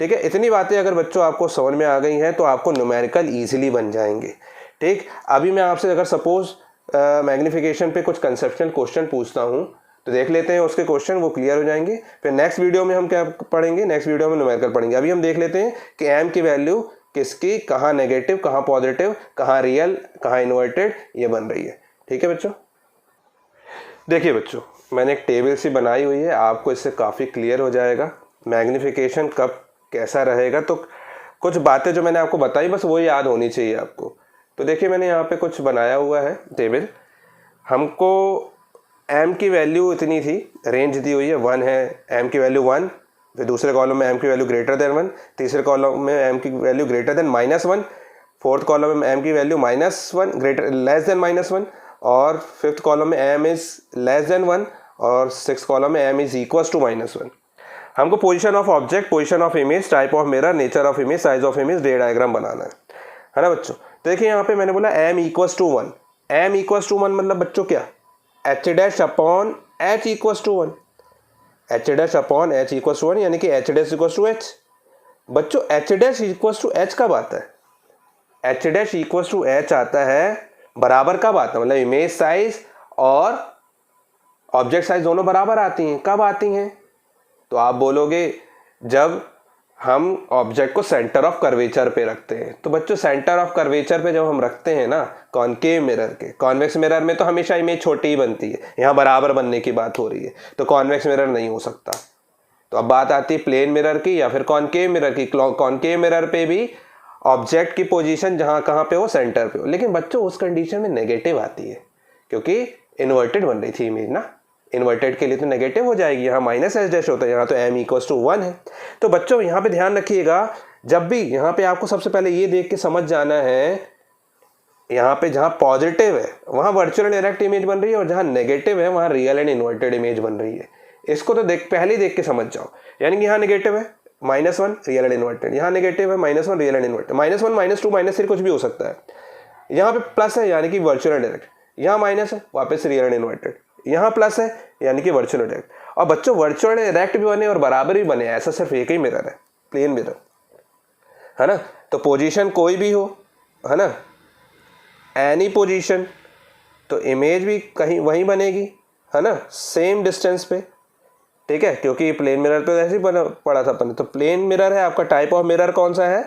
ठीक है। इतनी बातें अगर बच्चों आपको समझ में आ गई हैं तो आपको न्यूमेरिकल ईजिली बन जाएंगे, ठीक। अभी मैं आपसे अगर सपोज मैग्निफिकेशन पे कुछ कंसेप्चुअल क्वेश्चन पूछता हूँ तो देख लेते हैं उसके क्वेश्चन, वो क्लियर हो जाएंगे। फिर नेक्स्ट वीडियो में हम क्या पढ़ेंगे, नेक्स्ट वीडियो में न्यूमेरिकल पढ़ेंगे। अभी हम देख लेते हैं कि m की वैल्यू किसकी, कहाँ नेगेटिव, कहाँ पॉजिटिव, कहाँ रियल, कहाँ इन्वर्टेड, ये बन रही है, ठीक है बच्चों। देखिए बच्चों, मैंने एक टेबल सी बनाई हुई है, आपको इससे काफ़ी क्लियर हो जाएगा मैग्निफिकेशन कब कैसा रहेगा। तो कुछ बातें जो मैंने आपको बताई बस वो याद होनी चाहिए आपको। तो देखिए मैंने यहाँ पे कुछ बनाया हुआ है टेबल, हमको m की वैल्यू इतनी थी, रेंज दी हुई है 1 है, m की वैल्यू 1, फिर दूसरे कॉलम में m की वैल्यू ग्रेटर देन 1, तीसरे कॉलम में m की value greater than -1, fourth column में m की वैल्यू -1 ग्रेटर लेस देन -1, और फिफ्थ कॉलम में m इज लेस देन 1, और सिक्स कॉलम में m इज इक्वल्स टू -1। हमको position of object, position of image, type of mirror, nature of image, size of image, the diagram बनाना है ना बच्चों। तो देखिए यहाँ पे मैंने बोला m equals to 1, m equals to 1 मतलब बच्चों क्या, h dash upon h equals to 1, h dash upon h equals to 1 यानी कि h dash equals to h। बच्चों h dash equals to h कब आता है, h dash equals to h आता है बराबर कब आता है, मतलब इमेज साइज और ऑब्जेक्ट साइज दोनों बराबर आती हैं। कब आती हैं, तो आप बोलोगे जब हम ऑब्जेक्ट को सेंटर ऑफ कर्वेचर पे रखते हैं। तो बच्चों सेंटर ऑफ कर्वेचर पे जब हम रखते हैं ना कॉनकेव मिरर के, कॉन्वेक्स मिरर में तो हमेशा इमेज छोटी ही बनती है, यहाँ बराबर बनने की बात हो रही है, तो कॉन्वेक्स मिरर नहीं हो सकता। तो अब बात आती है प्लेन मिरर की या फिर कॉनकेव मिरर की। कॉनकेव मिरर पे भी ऑब्जेक्ट की पोजीशन जहाँ कहाँ पे हो, सेंटर पे हो, लेकिन बच्चों उस कंडीशन में नेगेटिव आती है क्योंकि इन्वर्टेड बन रही थी इमेज ना। इन्वर्टेड के लिए तो नेगेटिव हो जाएगी, यहाँ माइनस एच डैश होता है, यहाँ तो m इक्वल्स टू 1 है। तो बच्चों यहाँ पे ध्यान रखिएगा, जब भी यहाँ पे आपको सबसे पहले ये देख के समझ जाना है, यहाँ पे जहाँ पॉजिटिव है वहाँ वर्चुअल एंड डायरेक्ट इमेज बन रही है और जहाँ नेगेटिव है वहाँ रियल एंड इन्वर्टेड इमेज बन रही है। इसको तो पहले देख के समझ जाओ। यानी कि यहाँ नेगेटिव है -1 रियल एंड इन्वर्टेड, यहाँ नेगेटिव है -1 रियल एंड इन्वर्टेड, -1 -2 -3 कुछ भी हो सकता है। यहाँ पे प्लस है यानी कि वर्चुअल एंड डायरेक्ट, यहाँ माइनस है वापस रियल एंड इन्वर्टेड, यहाँ प्लस है यानी कि वर्चुअल एंड डायरेक्ट। और बच्चों वर्चुअल एंड डायरेक्ट भी बने और बराबर भी बने, ऐसा सिर्फ एक ही मिरर है, प्लेन मिरर, है ना। तो पोजीशन कोई भी हो, है ना, एनी पोजीशन, तो इमेज भी कहीं वहीं बनेगी, है ना, सेम डिस्टेंस पे, ठीक है, क्योंकि प्लेन मिरर पे ऐसे ही पड़ा था अपन। तो प्लेन मिरर है आपका। टाइप ऑफ मिरर कौन सा है?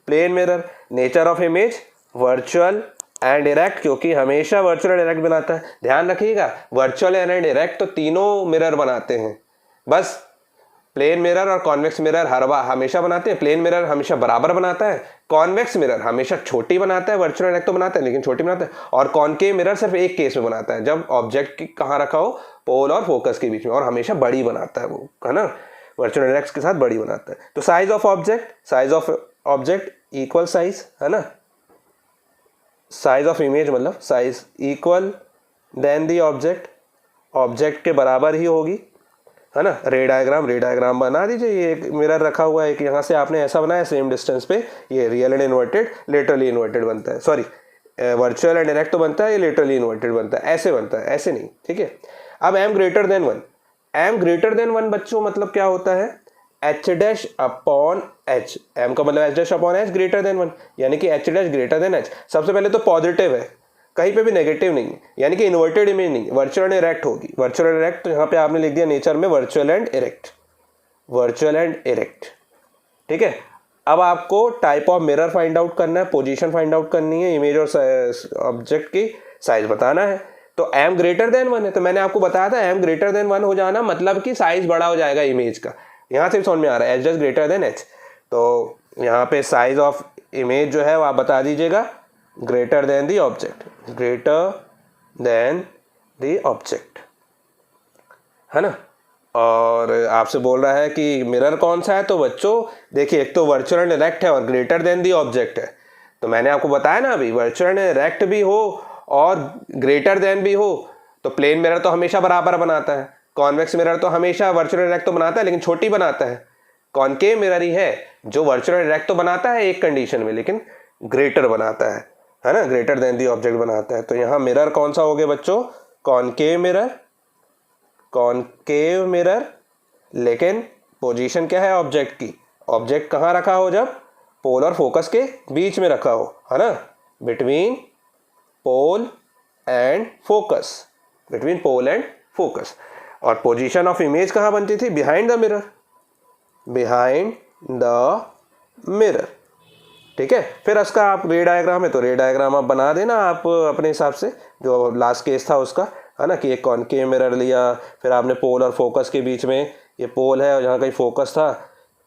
Plane mirror. Nature of image virtual and direct, क्योंकि हमेशा वर्चुअल एंड डायरेक्ट बनाता है। ध्यान रखिएगा, वर्चुअल एंड डायरेक्ट तो तीनों मिरर बनाते हैं, बस प्लेन मिरर और कॉन्वेक्स मिरर हमेशा बनाते हैं। प्लेन मिरर हमेशा बराबर बनाता है, कॉन्वेक्स मिरर हमेशा छोटी बनाता है, वर्चुअल डायरेक्ट तो बनाता है लेकिन छोटी बनाता है। और कॉनकेव मिरर सिर्फ एक केस में बनाता है, जब ऑब्जेक्ट कहाँ रखा हो, पोल और फोकस के बीच में, और हमेशा बड़ी बनाता है वो, है ना, वर्चुअल डायरेक्ट के साथ बड़ी बनाता है। तो size of object equal size, है ना, साइज ऑफ इमेज मतलब size equal than the object के बराबर ही होगी, है ना। रे डायग्राम बना दीजिए। ये एक मिरर रखा हुआ है, एक यहाँ से आपने ऐसा बनाया सेम डिस्टेंस पे, ये real and inverted laterally inverted बनता है, सॉरी वर्चुअल एंड डायरेक्ट तो बनता है, ये लेटरली इन्वर्टेड बनता है, ऐसे बनता है, ऐसे नहीं, ठीक है। अब m greater than 1, m greater than 1 बच्चों मतलब क्या होता है, h dash upon h, m का मतलब h dash upon h greater than 1, यानी कि h dash greater than h। सबसे पहले तो पॉजिटिव है, कहीं पे भी नेगेटिव नहीं है, यानी कि इन्वर्टेड इमेज नहीं, वर्चुअल एंड डायरेक्ट होगी। वर्चुअल एंड डायरेक्ट तो यहाँ पे आपने लिख दिया नेचर में वर्चुअल एंड डायरेक्ट, ठीक है। अब आपको type of mirror find out करना है, पोजीशन फाइंड आउट करनी है, इमेज और ऑब्जेक्ट की साइज बताना है। तो m ग्रेटर देन 1 है, तो मैंने आपको बताया था m ग्रेटर देन 1 हो जाना मतलब कि साइज बड़ा हो जाएगा इमेज का। यहाँ से भी समझ में आ रहा है, h just greater than h, तो यहाँ पे साइज ऑफ इमेज जो है वो आप बता दीजिएगा ग्रेटर देन दी ऑब्जेक्ट, है ना। और आपसे बोल रहा है कि मिरर कौन सा है, तो बच्चों देखिए एक तो वर्चुअल एंड डायरेक्ट है और ग्रेटर देन दी ऑब्जेक्ट है। तो मैंने आपको बताया ना अभी, वर्चुअल एंड डायरेक्ट भी हो और ग्रेटर देन भी हो तो प्लेन मिरर तो हमेशा बराबर बनाता है, कॉन्वेक्स मिरर तो हमेशा वर्चुअल एंड डायरेक्ट तो बनाता है लेकिन छोटी बनाता है। कॉनकेव मिरर ही है जो वर्चुअल एंड डायरेक्ट तो बनाता है एक कंडीशन में लेकिन ग्रेटर बनाता है ना, ग्रेटर देन दी ऑब्जेक्ट बनाता है। तो यहाँ मिरर कौन सा हो गया बच्चों, कॉनकेव मिरर, लेकिन पोजीशन क्या है ऑब्जेक्ट की, ऑब्जेक्ट कहाँ रखा हो, जब पोल और फोकस के बीच में रखा हो, है ना, बिटवीन पोल एंड फोकस। और पोजीशन ऑफ इमेज कहाँ बनती थी, बिहाइंड द मिरर, ठीक है। फिर उसका आप रे डायग्राम है तो रे डायग्राम आप बना देना आप अपने हिसाब से, जो लास्ट केस था उसका, है ना, कि एक कॉनकेव मिरर लिया, फिर आपने पोल और फोकस के बीच में, ये पोल है और यहाँ कहीं फोकस था,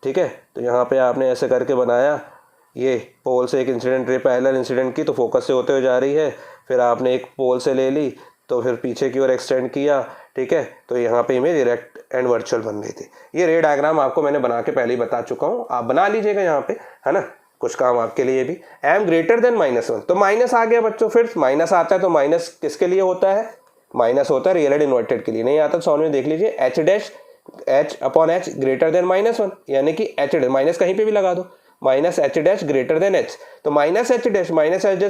ठीक है, तो यहाँ पे आपने ऐसे करके बनाया, ये पोल से एक इंसिडेंट रे पैरेलल इंसिडेंट की तो फोकस से होते हुए जा रही है, फिर आपने एक पोल से ले ली तो फिर पीछे की ओर एक्सटेंड किया, ठीक है, तो यहाँ पे इमेज डायरेक्ट एंड वर्चुअल बन रही थी। ये रे डायग्राम आपको मैंने बना के पहले ही बता चुका हूँ, आप बना लीजिएगा यहाँ पे, है ना, कुछ काम आपके लिए भी। m ग्रेटर देन -1 तो माइनस आ गया बच्चों, फिर माइनस आता है तो माइनस किसके लिए होता है, माइनस होता है रियल एंड इन्वर्टेड के लिए। नहीं आता तो सॉल्व में देख लीजिए, h upon h greater than -1, यानी कि h डैश माइनस कहीं पे भी लगा दो, -h dash greater than h, तो -h डैश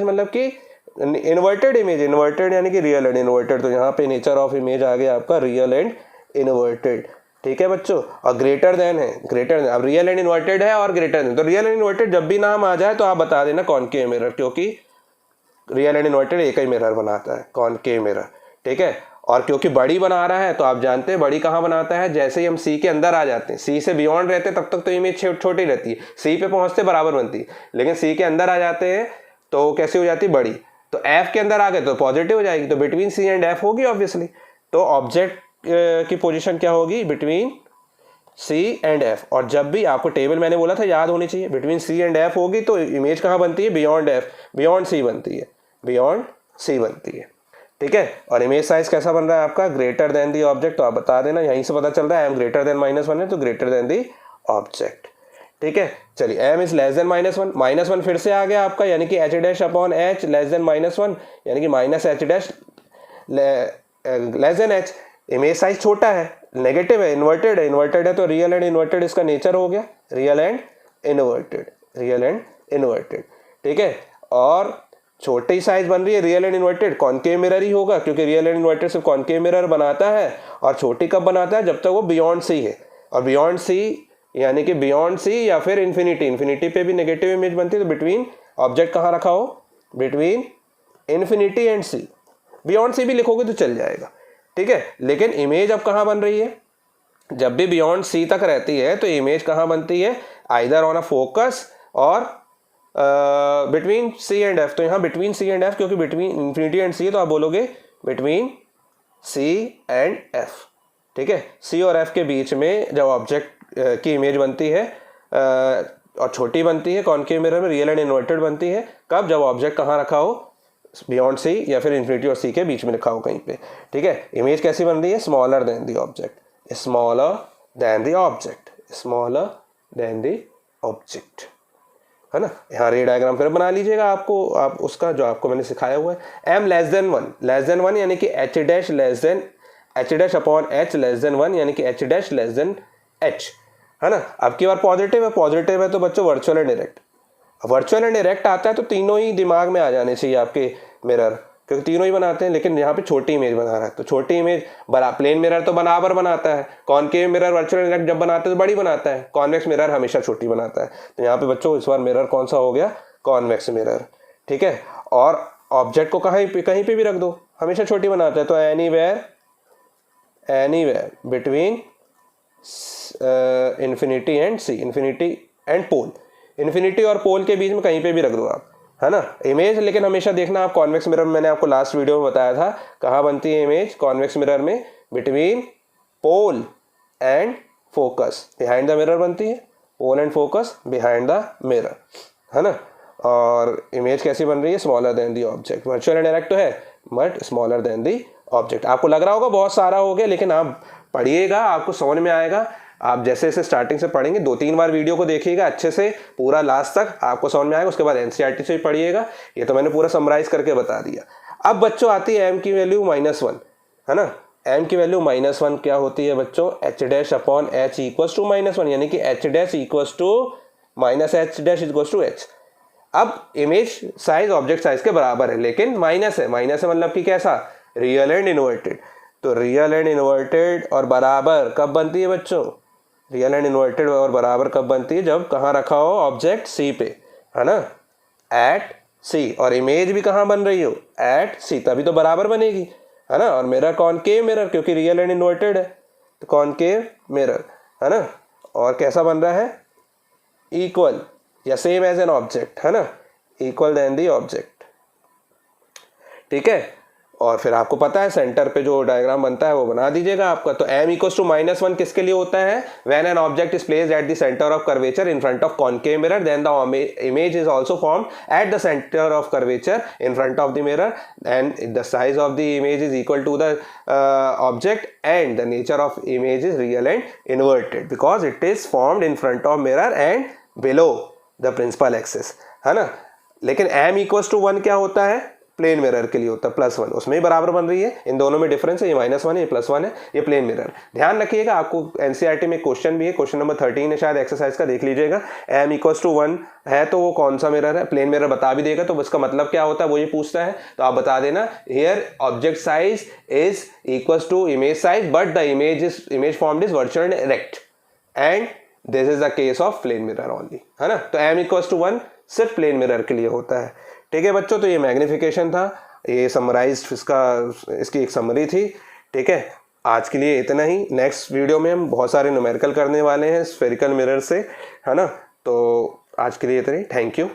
मतलब कि इन्वर्टेड इमेज, इन्वर्टेड यानी कि रियल एंड इन्वर्टेड, तो यहाँ पे नेचर ऑफ इमेज आ गया आपका रियल एंड इन्वर्टेड, ठीक है बच्चों। और ग्रेटर देन है, अब रियल एंड इन्वर्टेड है और ग्रेटर देन, तो रियल एंड इन्वर्टेड जब भी नाम आ जाए तो आप बता देना कॉनकेव मिरर, क्योंकि रियल एंड इन्वर्टेड एक ही मिरर बनाता है, कॉनकेव मिरर, ठीक है। और क्योंकि बड़ी बना रहा है तो आप जानते हैं बड़ी कहाँ बनाता है, जैसे ही हम सी के अंदर आ जाते हैं, सी से बियॉन्ड रहते हैं तब तक तो इमेज छोटी रहती है, सी पे पहुंचते बराबर बनती है, लेकिन सी के अंदर आ जाते हैं तो कैसी हो जाती है, बड़ी। तो एफ के अंदर आ गए तो पॉजिटिव हो जाएगी, तो बिटवीन सी एंड एफ होगी ऑब्वियसली। तो ऑब्जेक्ट की पोजिशन क्या होगी, बिटवीन सी एंड एफ। और जब भी आपको टेबल मैंने बोला था याद होनी चाहिए, बिटवीन सी एंड एफ होगी तो इमेज कहाँ बनती है, बियॉन्ड एफ, बियॉन्ड सी बनती है, बियॉन्ड सी बनती है, ठीक है। और इमेज साइज कैसा बन रहा है आपका, ग्रेटर देन दी ऑब्जेक्ट, तो आप बता देना, यहीं से पता चल रहा है एम ग्रेटर देन -1 है तो ग्रेटर देन दी ऑब्जेक्ट, ठीक है। चलिए एम इज लेस देन -1, -1 फिर से आ गया आपका, यानी कि h dash upon h less than -1, यानी कि minus h dash less than h. Image size छोटा है, नेगेटिव है, इन्वर्टेड है, इन्वर्टेड है तो रियल एंड इन्वर्टेड इसका नेचर हो गया, real and inverted, real and inverted, ठीक है। और छोटी साइज बन रही है real and inverted, concave mirror ही होगा क्योंकि रियल एंड इन्वर्टेड सिर्फ कॉनकेव मिरर बनाता है। और छोटी कब बनाता है, जब तक वो बियॉन्ड सी है, और बियॉन्ड सी यानी कि बियॉन्ड सी या फिर इन्फिनिटी, इन्फिनिटी पे भी नेगेटिव इमेज बनती है, तो बिटवीन ऑब्जेक्ट कहाँ रखा हो, between infinity and C, beyond C भी लिखोगे तो चल जाएगा, ठीक है। लेकिन इमेज अब कहाँ बन रही है, जब भी बियॉन्ड सी तक रहती है तो इमेज कहाँ बनती है, आइदर ऑन अ फोकस और बिटवीन सी एंड एफ। तो यहाँ बिटवीन सी एंड एफ, क्योंकि बिटवीन इन्फिनिटी एंड सी, तो आप बोलोगे बिटवीन सी एंड एफ, ठीक है। सी और एफ के बीच में जब ऑब्जेक्ट की इमेज बनती है और छोटी बनती है कॉनकेव मिरर में, रियल एंड इन्वर्टेड बनती है कब, जब ऑब्जेक्ट कहाँ रखा हो, बियॉन्ड सी या फिर इन्फिनिटी और सी के बीच में लिखा हो कहीं पे, ठीक है। इमेज कैसी बन रही है, smaller than the object, smaller than the object, smaller than the object, है ना। यहाँ रे डायग्राम फिर बना लीजिएगा आपको, आप उसका जो आपको मैंने सिखाया हुआ है। M less than 1, less than 1 यानी कि h dash less than h dash upon h less than 1, यानी कि h dash less than h, है ना। अब की बार पॉजिटिव है, पॉजिटिव है तो बच्चों virtual and direct, virtual and direct आता है तो तीनों ही दिमाग में आ जाने चाहिए आपके मिरर, क्योंकि तीनों ही बनाते हैं। लेकिन यहाँ पे छोटी इमेज बना रहा है तो छोटी इमेज प्लेन मिरर तो बराबर बनाता है, कॉनकेव मिरर वर्चुअल डायरेक्ट जब बनाते हैं तो बड़ी बनाता है, कॉन्वेक्स मिरर हमेशा छोटी बनाता है। तो यहाँ पे बच्चों इस बार मिरर कौन सा हो गया, कॉन्वेक्स मिरर, ठीक है। और ऑब्जेक्ट को कहीं पे भी रख दो हमेशा छोटी बनाता है, तो anywhere between infinity and C, infinity and pole, infinity और पोल के बीच में कहीं पे भी रख दो आप, है ना इमेज। लेकिन हमेशा देखना आप कॉन्वेक्स मिरर में, मैंने आपको लास्ट वीडियो में बताया था कहाँ बनती है इमेज कॉन्वेक्स मिरर में, between pole and focus behind the mirror बनती है, pole and focus behind the mirror, है ना। और इमेज कैसी बन रही है, smaller than the object, virtual and direct तो है but smaller than the object. आपको लग रहा होगा बहुत सारा हो गया, लेकिन आप पढ़िएगा आपको समझ में आएगा। आप जैसे जैसे स्टार्टिंग से पढ़ेंगे 2-3 बार वीडियो को देखिएगा अच्छे से पूरा लास्ट तक, आपको समझ में आएगा। उसके बाद एनसीईआरटी से भी पढ़िएगा, ये तो मैंने पूरा समराइज करके बता दिया। अब बच्चों आती है एम की वैल्यू -1, है ना। एम की वैल्यू -1 क्या होती है बच्चों, h dash upon h equals to -1, यानी कि h dash equals to minus h dash equals to h. अब इमेज साइज ऑब्जेक्ट साइज के बराबर है, लेकिन माइनस है, माइनस है मतलब कि कैसा, रियल एंड इन्वर्टेड। तो रियल एंड इन्वर्टेड और बराबर कब बनती है बच्चों, रियल एंड इन्वर्टेड और बराबर कब बनती है, जब कहाँ रखा हो ऑब्जेक्ट सी पे, है ना, एट सी। और इमेज भी कहाँ बन रही हो, एट सी, तभी तो बराबर बनेगी, है ना। और मिरर कॉनकेव मिरर, क्योंकि रियल एंड इन्वर्टेड है तो कॉनकेव मिरर, है ना। और कैसा बन रहा है, इक्वल या सेम एज एन ऑब्जेक्ट, है ना, इक्वल देन दी ऑब्जेक्ट, ठीक है। और फिर आपको पता है सेंटर पे जो डायग्राम बनता है वो बना दीजिएगा आपका। तो m इक्वल्स टू -1 किसके लिए होता है, when an object is placed at the centre of curvature in front of concave mirror, then the image is also formed at the centre of curvature in front of the mirror, and the size of the image is equal to the object, and the nature of image is real and inverted because it is formed in front of mirror and below the principal axis, है ना। लेकिन m equals to 1 क्या होता है, plane mirror के लिए होता है +1, उसमें ही बराबर बन रही है। इन दोनों में डिफरेंस है, ये -1 है ये +1 है, ये प्लेन मिरर। ध्यान रखिएगा, आपको एनसीईआरटी में क्वेश्चन भी है, क्वेश्चन नंबर 13 है शायद एक्सरसाइज का, देख लीजिएगा। m इक्वल्स टू 1 है तो वो कौन सा मिरर है, प्लेन मिरर बता भी देगा, तो उसका मतलब क्या होता है वो ये पूछता है, तो आप बता देना here object size is equals to image size but the image formed is virtual direct and this is the case of plane mirror only, है ना। तो m इक्वल्स टू 1 सिर्फ प्लेन मिरर के लिए होता है, ठीक है बच्चों। तो ये मैग्निफिकेशन था, ये समराइज्ड इसकी एक समरी थी, ठीक है, आज के लिए इतना ही। नेक्स्ट वीडियो में हम बहुत सारे न्यूमेरिकल करने वाले हैं स्फेरिकल मिरर से, है ना। तो आज के लिए इतना ही, थैंक यू।